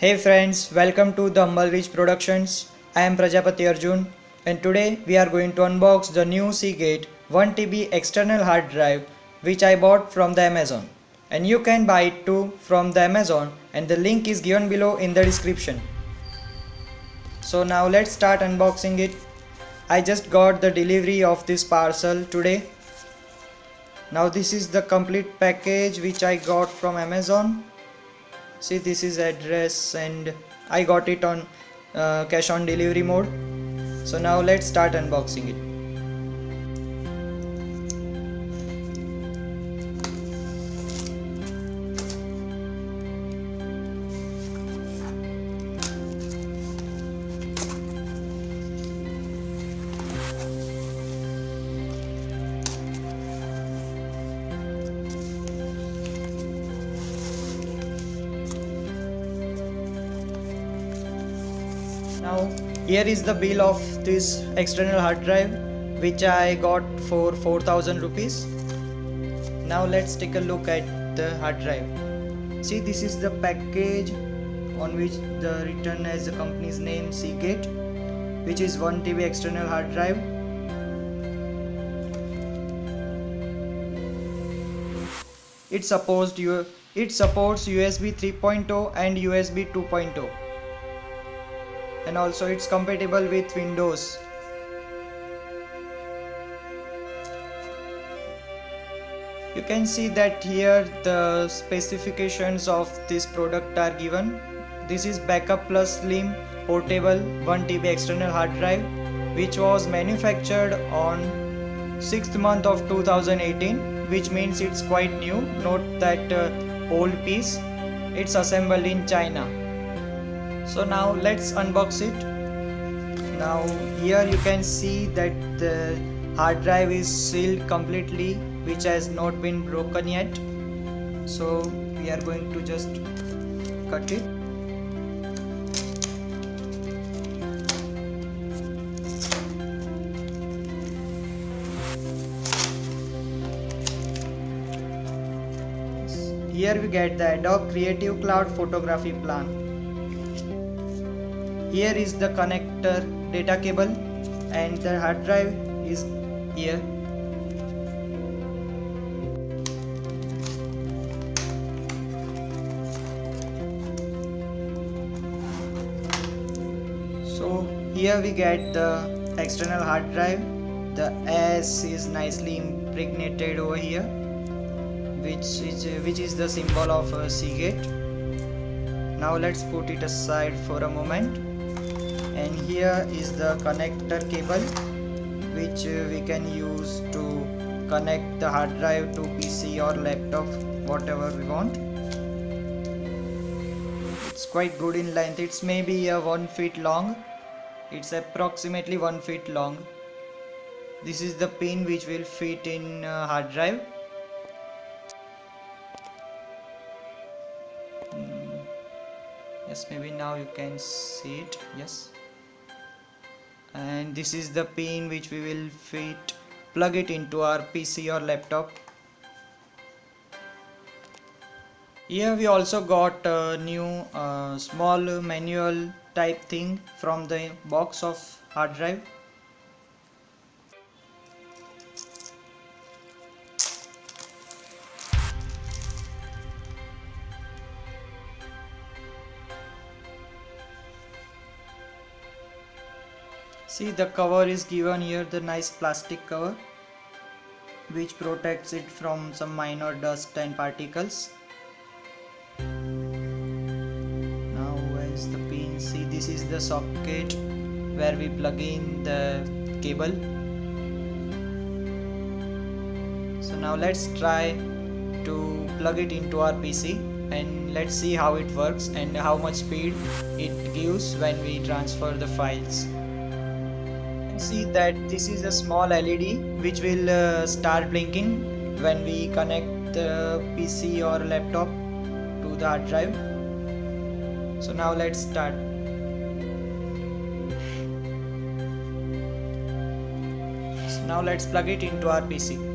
Hey friends, welcome to the Humble Reach Productions. I am Prajapati Arjun and today we are going to unbox the new Seagate 1 TB external hard drive which I bought from the Amazon. And you can buy it too from the Amazon and the link is given below in the description. So now let's start unboxing it. I just got the delivery of this parcel today. Now this is the complete package which I got from Amazon. See, this is address and I got it on cash on delivery mode. So now let's start unboxing it. Now here is the bill of this external hard drive which I got for 4000 rupees. Now let's take a look at the hard drive. See, this is the package on which the written as the company's name Seagate, which is 1 TB external hard drive. It supports USB 3.0 and USB 2.0. And also it's compatible with Windows. You can see that here the specifications of this product are given. This is backup plus slim portable 1 TB external hard drive which was manufactured on 6th month of 2018, which means it's quite new, not that old piece. It's assembled in China. So now let's unbox it. Now here you can see that the hard drive is sealed completely, which has not been broken yet. So we are going to just cut it. Here we get the Adobe Creative Cloud photography plan. Here is the connector data cable and the hard drive is here. So here we get the external hard drive. The S is nicely impregnated over here, which is the symbol of Seagate. Now let's put it aside for a moment. And here is the connector cable which we can use to connect the hard drive to PC or laptop, whatever we want. It's quite good in length. It's maybe 1 feet long. It's approximately 1 feet long. This is the pin which will fit in hard drive. Yes, maybe now you can see it. Yes. And this is the pin which we will plug it into our PC or laptop. Here we also got a new small manual type thing from the box of hard drive. See, the cover is given here, the nice plastic cover which protects it from some minor dust and particles. Now where's the pin? See, this is the socket where we plug in the cable. So now let's try to plug it into our PC and let's see how it works and how much speed it gives when we transfer the files. See that this is a small LED which will start blinking when we connect the PC or laptop to the hard drive. So now let's start. So now let's plug it into our PC.